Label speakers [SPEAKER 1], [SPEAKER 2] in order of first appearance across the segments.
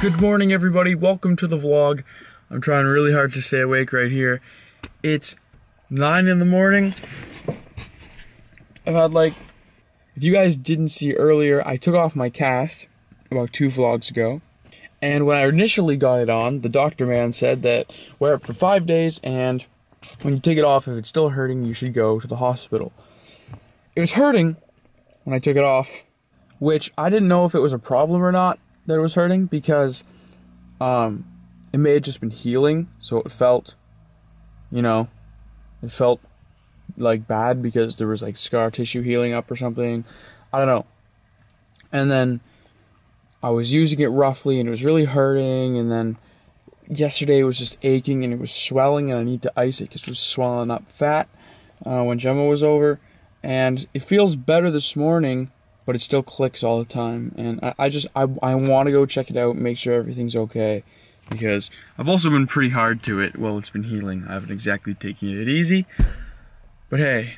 [SPEAKER 1] Good morning, everybody. Welcome to the vlog. I'm trying really hard to stay awake right here. It's 9 in the morning. I've had if you guys didn't see earlier, I took off my cast about 2 vlogs ago. And when I initially got it on, the doctor man said that wear it for 5 days, and when you take it off, if it's still hurting, you should go to the hospital. It was hurting when I took it off, which I didn't know if it was a problem or not that it was hurting, because it may have just been healing, so it felt, it felt like bad because there was like scar tissue healing up or something. I don't know. And then I was using it roughly and it was really hurting, and then yesterday it was just aching and it was swelling, and I need to ice it because it was swelling up fat when Gemma was over. And it feels better this morning, but it still clicks all the time, and I want to go check it out and make sure everything's okay, because I've also been pretty hard to it while it's been healing. I haven't exactly taken it easy, but hey,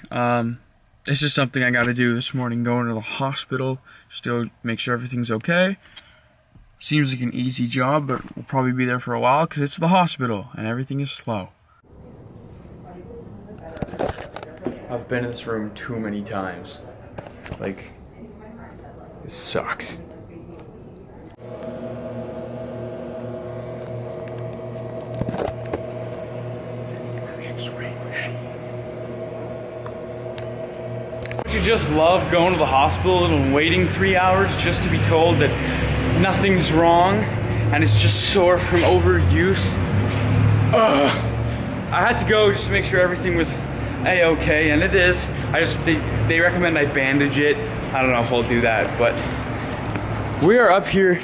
[SPEAKER 1] it's just something I gotta do this morning, going to the hospital, still make sure everything's okay. Seems like an easy job, but we'll probably be there for a while because it's the hospital and everything is slow. I've been in this room too many times. It sucks. Don't you just love going to the hospital and waiting 3 hours just to be told that nothing's wrong and it's just sore from overuse? Ugh. I had to go just to make sure everything was A-okay, and it is. They recommend I bandage it. I don't know if I'll do that, but we are up here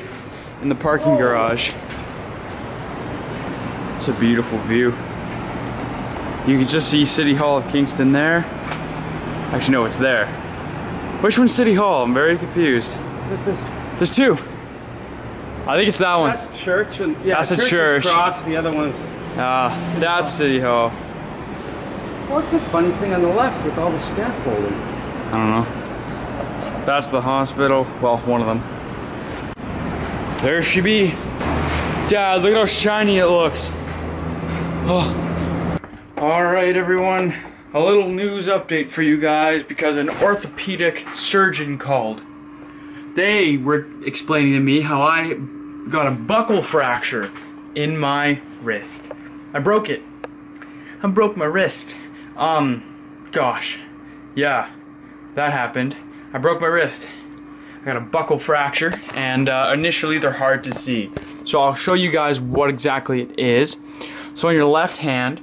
[SPEAKER 1] in the parking garage. It's a beautiful view. You can just see City Hall of Kingston there. Actually, no, it's there. Which one's City Hall? I'm very confused. There's 2. I think it's that one.
[SPEAKER 2] That's church, and yeah,
[SPEAKER 1] that's a church.
[SPEAKER 2] Cross, the other one's.
[SPEAKER 1] That's City Hall.
[SPEAKER 2] What's the funny thing on the left with all the scaffolding?
[SPEAKER 1] I don't know. That's the hospital. Well, one of them. There she be. Dad, look how shiny it looks. Oh. Alright, everyone. A little news update for you guys, because an orthopedic surgeon called. They were explaining to me how I got a buckle fracture in my wrist. I broke it. I broke my wrist. Gosh. Yeah, that happened. I broke my wrist. I got a buckle fracture, and initially they're hard to see. So I'll show you guys what exactly it is. So on your left hand,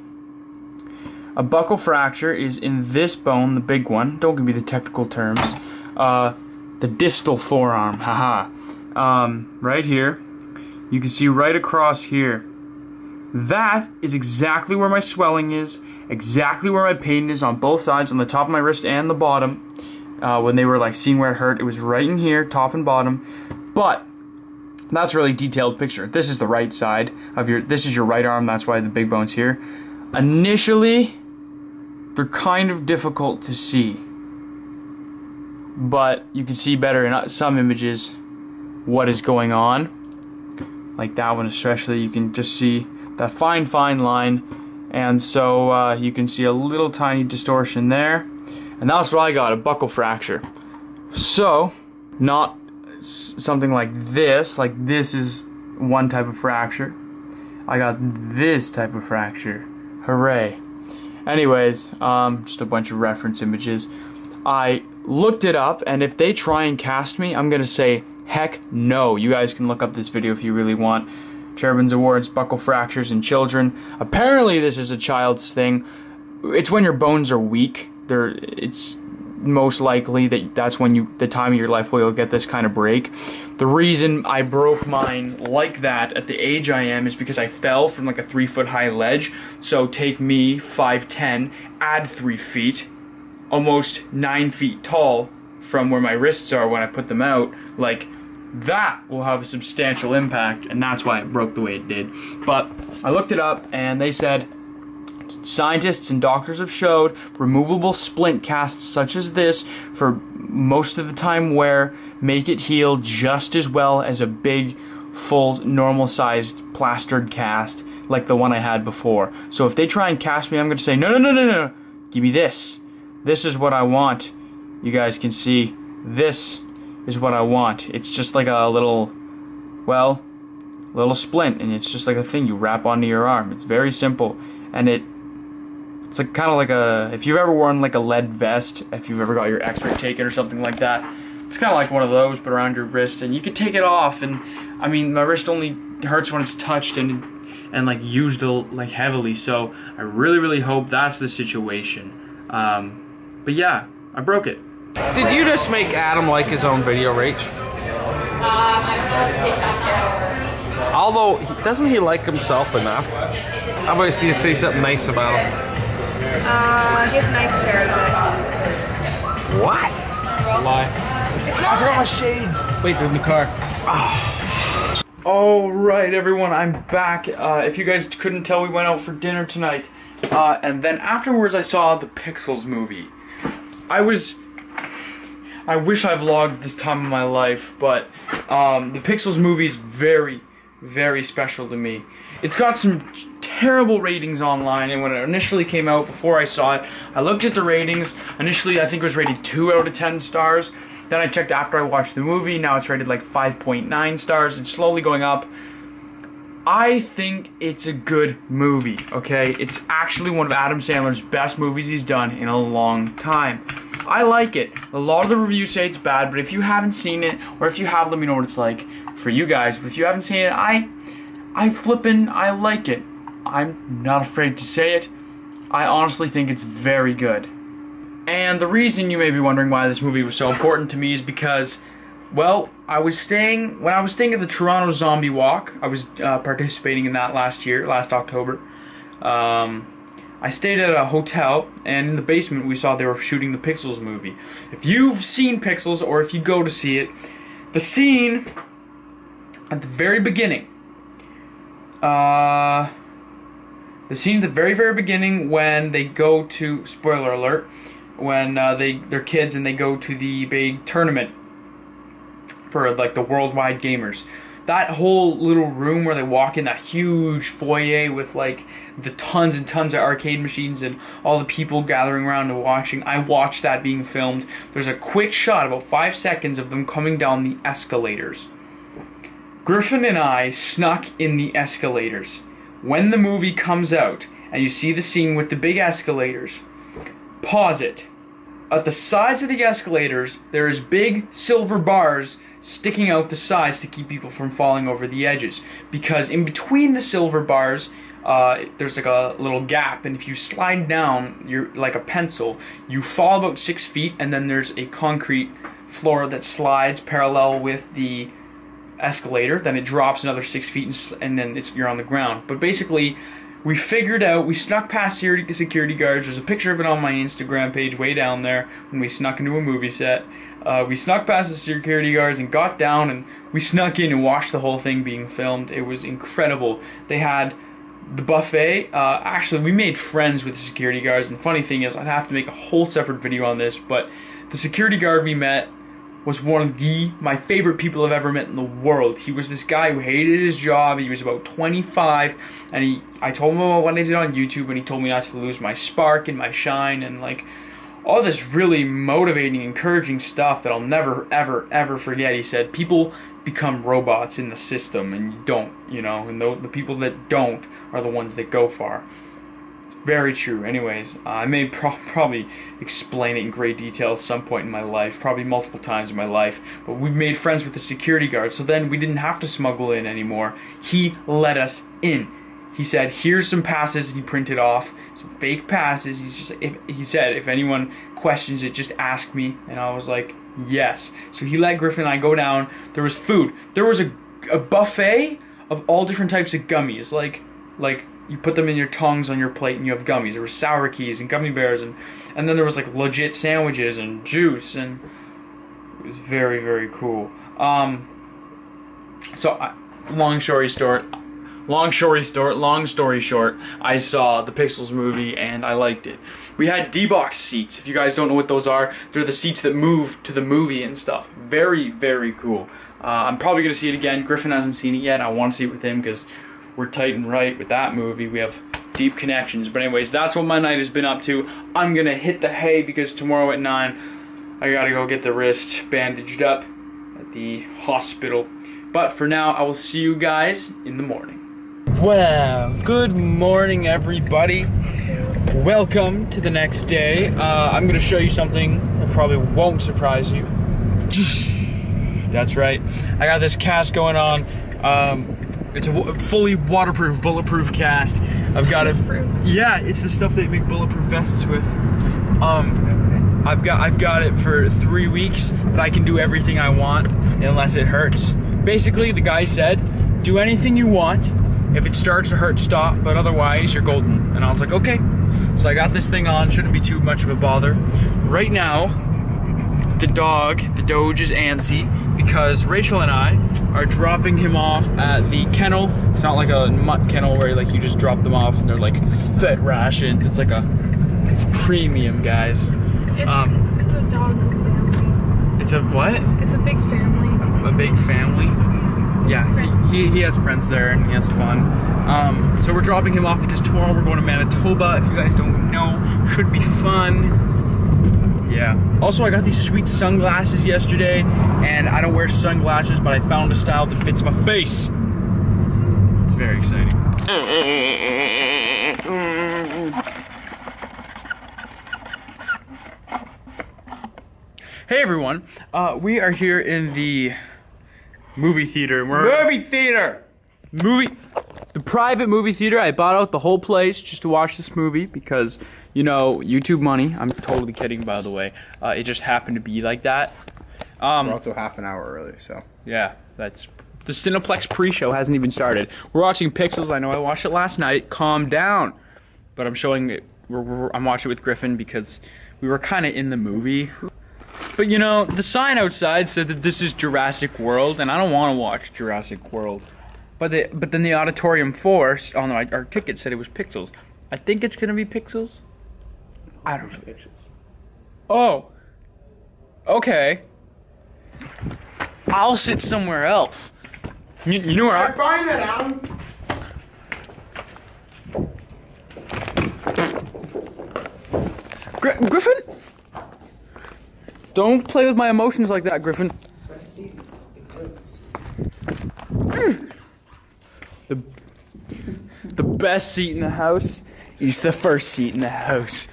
[SPEAKER 1] a buckle fracture is in this bone, the big one. Don't give me the technical terms. The distal forearm, haha. Right here. You can see right across here. That is exactly where my swelling is, exactly where my pain is on both sides, on the top of my wrist and the bottom. When they were seeing where it hurt, it was right in here, top and bottom. But that's a really detailed picture. This is the right side of this is your right arm, that's why the big bone's here. Initially, they're kind of difficult to see, but you can see better in some images what is going on. Like that one especially, you can just see that fine line, and so you can see a little tiny distortion there. And that's what I got, a buckle fracture. So, not something like this is one type of fracture. I got this type of fracture. Hooray. Anyways, just a bunch of reference images. I looked it up, and if they try and cast me, I'm gonna say, heck no. You guys can look up this video if you really want. Chairman's Awards, buckle fractures in children. Apparently this is a child's thing. It's when your bones are weak. It's most likely that's when the time of your life where you'll get this kind of break. The reason I broke mine like that at the age I am is because I fell from a 3-foot high ledge. So take me, 5'10", add 3 feet, almost 9 feet tall from where my wrists are when I put them out. That will have a substantial impact, and that's why it broke the way it did. But I looked it up, and they said scientists and doctors have showed removable splint casts such as this for most of the time wear make it heal just as well as a big full normal-sized plastered cast like the one I had before. So if they try and cast me, I'm going to say, no, no, no, no, no. Give me this. This is what I want. You guys can see. This is what I want. It's just like a little, well, little splint, and it's just like a thing you wrap onto your arm. It's very simple, and it's like kind of like a, if you've ever worn like a lead vest, if you've ever got your x-ray taken or something like that, it's kind of like one of those but around your wrist, and you can take it off, and I mean my wrist only hurts when it's touched and like used like heavily, so I really hope that's the situation. But yeah, I broke it.
[SPEAKER 3] Did you just make Adam like his own video, Rach? Although, doesn't he like himself enough? How about you say something nice about him?
[SPEAKER 4] He has nice hair, but...
[SPEAKER 3] What?
[SPEAKER 1] It's a lie.
[SPEAKER 4] It's not.
[SPEAKER 1] I forgot my shades. Wait, they're in the car. Alright everyone, I'm back. If you guys couldn't tell, we went out for dinner tonight. And then afterwards I saw the Pixels movie. I wish I vlogged this time of my life, but the Pixels movie is very special to me. It's got some terrible ratings online, and when it initially came out, before I saw it, I looked at the ratings. Initially I think it was rated 2 out of 10 stars. Then I checked after I watched the movie, now it's rated like 5.9 stars. It's slowly going up. I think it's a good movie, okay? It's actually one of Adam Sandler's best movies he's done in a long time. I like it. A lot of the reviews say it's bad, but if you haven't seen it, or if you have, let me know what it's like for you guys. But if you haven't seen it, I like it. I'm not afraid to say it. I honestly think it's very good. And the reason you may be wondering why this movie was so important to me is because, well, when I was staying at the Toronto Zombie Walk, I was participating in that last October. I stayed at a hotel, and in the basement we saw they were shooting the Pixels movie. If you've seen Pixels, or if you go to see it, the scene at the very beginning, the scene at the very beginning when they go to, spoiler alert, when they're kids and they go to the big tournament for like the worldwide gamers. That whole little room where they walk in, that huge foyer with like the tons and tons of arcade machines and all the people gathering around and watching. I watched that being filmed. There's a quick shot, about 5 seconds, of them coming down the escalators. Griffin and I snuck in the escalators. When the movie comes out and you see the scene with the big escalators, pause it. At the sides of the escalators, there is big silver bars sticking out the sides to keep people from falling over the edges. Because in between the silver bars, there's like a little gap, and if you slide down, you're like a pencil, you fall about 6 feet, and then there's a concrete floor that slides parallel with the escalator. Then it drops another 6 feet, and then you're on the ground. But basically, we figured out, we snuck past security guards. There's a picture of it on my Instagram page way down there when we snuck into a movie set. We snuck past the security guards and got down, and we snuck in and watched the whole thing being filmed. It was incredible. They had the buffet. Actually, we made friends with the security guards, and the funny thing is, I have to make a whole separate video on this, but the security guard we met was one of my favorite people I've ever met in the world. He was this guy who hated his job. He was about 25, and I told him about what I did on YouTube, and he told me not to lose my spark and my shine, and like all this really motivating, encouraging stuff that I'll never, ever forget. He said, people become robots in the system, and you don't, you know, and the people that don't are the ones that go far. Very true. Anyways, I may probably explain it in great detail at some point in my life, probably multiple times in my life, but we made friends with the security guard, so then we didn't have to smuggle in anymore. He let us in. He said, here's some passes, and he printed off some fake passes. He said, if anyone questions it, just ask me, and I was like, yes. So he let Griffin and I go down. There was food. There was a buffet of all different types of gummies, like you put them in your tongs on your plate and you have gummies. There were sour keys and gummy bears, and then there was like legit sandwiches and juice, and it was very cool. Long long story short, I saw the Pixels movie and I liked it. We had D-box seats. If you guys don't know what those are, they're the seats that move to the movie and stuff. Very, very cool. I'm probably going to see it again. Griffin hasn't seen it yet. I want to see it with him because we're tight and right with that movie. We have deep connections. But anyways, that's what my night has been up to. I'm going to hit the hay because tomorrow at 9, I got to go get the wrist bandaged up at the hospital. But for now, I will see you guys in the morning. Well, good morning, everybody. Welcome to the next day. I'm going to show you something that probably won't surprise you. That's right. I got this cast going on. It's a fully waterproof, bulletproof cast. I've got it. Yeah, it's the stuff they make bulletproof vests with. I've got it for 3 weeks, but I can do everything I want unless it hurts. Basically, the guy said, do anything you want. If it starts to hurt, stop, but otherwise, you're golden. And I was like, okay. So I got this thing on, shouldn't be too much of a bother. Right now, the Doge is antsy because Rachel and I are dropping him off at the kennel. It's not like a mutt kennel where like you just drop them off and they're like fed rations. It's like it's premium, guys.
[SPEAKER 4] It's a dog family.
[SPEAKER 1] It's a what?
[SPEAKER 4] It's a big family.
[SPEAKER 1] A big family? Yeah, he has friends there and he has fun. So we're dropping him off because tomorrow we're going to Manitoba. If you guys don't know, should be fun. Yeah. Also, I got these sweet sunglasses yesterday, and I don't wear sunglasses, but I found a style that fits my face. It's very exciting. Hey everyone, we are here in the movie theater. The private movie theater. I bought out the whole place just to watch this movie because, you know, YouTube money. I'm totally kidding, by the way. It just happened to be like that.
[SPEAKER 2] We're also half an hour early, so.
[SPEAKER 1] Yeah, that's... The Cineplex pre-show hasn't even started. We're watching Pixels. I know I watched it last night. Calm down. But I'm showing it... I'm watching it with Griffin because we were kind of in the movie. But you know, the sign outside said that this is Jurassic World, and I don't want to watch Jurassic World. But then the Auditorium 4 on our ticket said it was Pixels. I think it's gonna be Pixels. I don't know. Pixels. Oh. Okay. I'll sit somewhere else. You know where I
[SPEAKER 2] find that out.
[SPEAKER 1] Griffin? Don't play with my emotions like that, Griffin. The best seat in the house is the first seat in the house.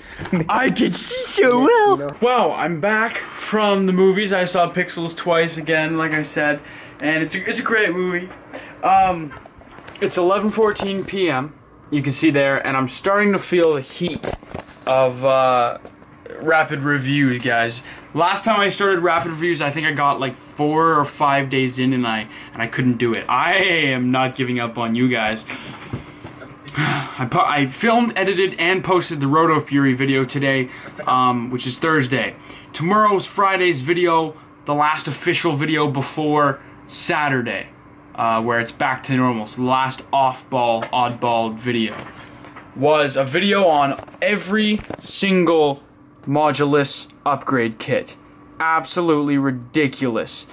[SPEAKER 1] I can see so well. Wow, I'm back from the movies. I saw Pixels twice again, like I said, and it's a great movie. It's 11:14 p.m. You can see there, and I'm starting to feel the heat of rapid reviews, guys. Last time I started rapid reviews, I think I got like 4 or 5 days in, and I couldn't do it. I am not giving up on you guys. I filmed, edited, and posted the Roto Fury video today, which is Thursday. Tomorrow's Friday's video, the last official video before Saturday, where it's back to normal. So the last off-ball, oddball video was a video on every single Modulus upgrade kit. Absolutely ridiculous.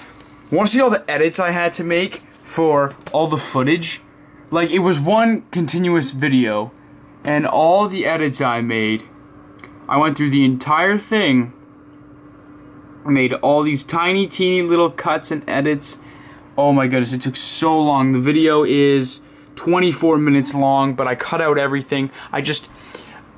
[SPEAKER 1] Want to see all the edits I had to make for all the footage? Like, it was one continuous video, and all the edits I made, I went through the entire thing, made all these tiny, teeny little cuts and edits. Oh my goodness, it took so long. The video is 24 minutes long, but I cut out everything.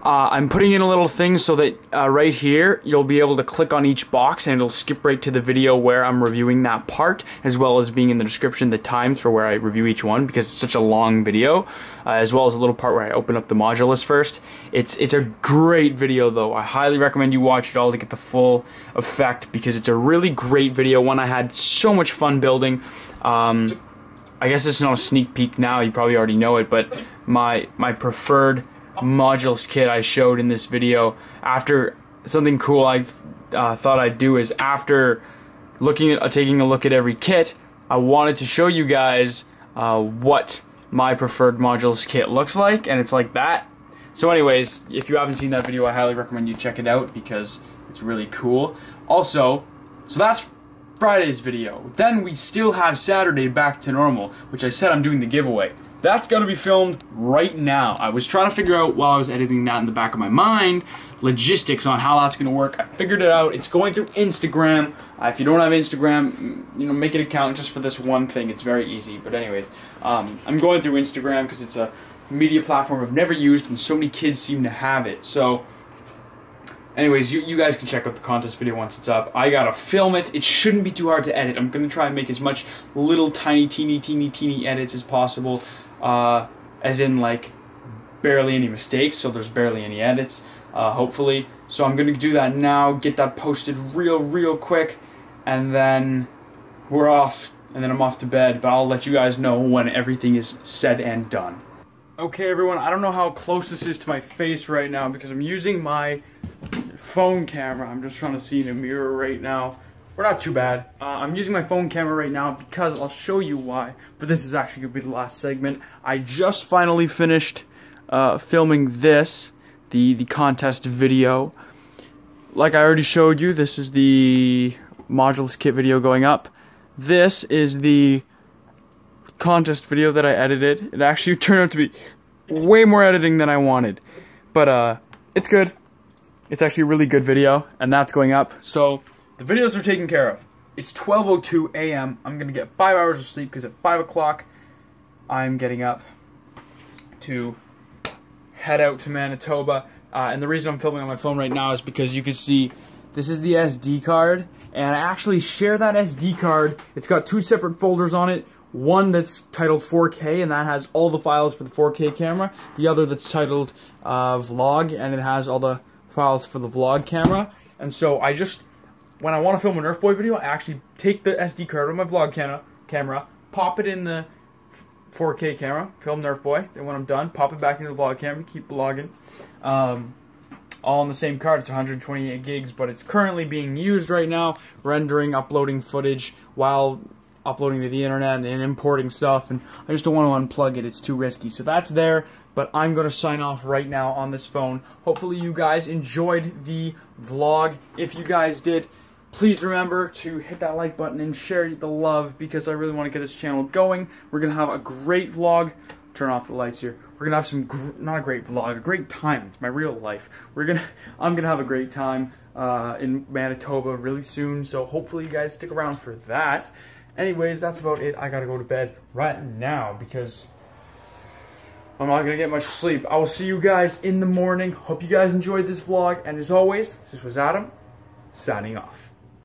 [SPEAKER 1] I'm putting in a little thing so that right here, you'll be able to click on each box and it'll skip right to the video where I'm reviewing that part, as well as being in the description the times for where I review each one, because it's such a long video, as well as a little part where I open up the Modulus first. It's a great video though. I highly recommend you watch it all to get the full effect, because it's a really great video, one I had so much fun building. I guess it's not a sneak peek now, you probably already know it, but my preferred Modulus kit I showed in this video. After something cool I thought I'd do is, after taking a look at every kit, I wanted to show you guys what my preferred modules kit looks like, and it's like that. So anyways, if you haven't seen that video, I highly recommend you check it out because it's really cool. Also, so that's Friday's video. Then we still have Saturday back to normal, which I said I'm doing the giveaway. That's gonna be filmed right now. I was trying to figure out while I was editing that in the back of my mind, logistics on how that's gonna work. I figured it out. It's going through Instagram. If you don't have Instagram, you know, make an account just for this one thing. It's very easy. But anyways, I'm going through Instagram because it's a media platform I've never used, and so many kids seem to have it. So anyways, you guys can check out the contest video once it's up. I gotta film it. It shouldn't be too hard to edit. I'm gonna try and make as much little tiny teeny edits as possible, as in like barely any mistakes, so there's barely any edits, hopefully. So I'm gonna do that now, get that posted real quick, and then we're off, and then I'm off to bed, but I'll let you guys know when everything is said and done. Okay everyone, I don't know how close this is to my face right now because I'm using my phone camera. I'm just trying to see in a mirror right now. We're not too bad. I'm using my phone camera right now because I'll show you why. But this is actually going to be the last segment. I just finally finished filming this, the contest video. Like I already showed you, this is the modules kit video going up. This is the contest video that I edited. It actually turned out to be way more editing than I wanted. But it's good. It's actually a really good video, and that's going up. So the videos are taken care of. It's 12:02 a.m. I'm gonna get 5 hours of sleep because at 5 o'clock I'm getting up to head out to Manitoba. And the reason I'm filming on my phone right now is because you can see this is the SD card, and I actually share that SD card. It's got two separate folders on it. One that's titled 4K, and that has all the files for the 4K camera. The other that's titled Vlog, and it has all the files for the vlog camera. And so I just, when I want to film an Nerf Boy video, I actually take the SD card of my vlog camera, pop it in the 4K camera, film Nerf Boy, then when I'm done, pop it back into the vlog camera, keep vlogging. All on the same card. It's 128 gigs, but it's currently being used right now, rendering, uploading footage while uploading to the internet and importing stuff, and I just don't want to unplug it. It's too risky. So that's there, but I'm going to sign off right now on this phone. Hopefully you guys enjoyed the vlog. If you guys did, please remember to hit that like button and share the love because I really want to get this channel going. We're going to have a great vlog. Turn off the lights here. We're going to have some, not a great vlog, a great time. It's my real life. I'm going to have a great time in Manitoba really soon, so hopefully you guys stick around for that. Anyways, that's about it. I gotta go to bed right now because I'm not gonna get much sleep. I will see you guys in the morning. Hope you guys enjoyed this vlog. And as always, this was Adam, signing off.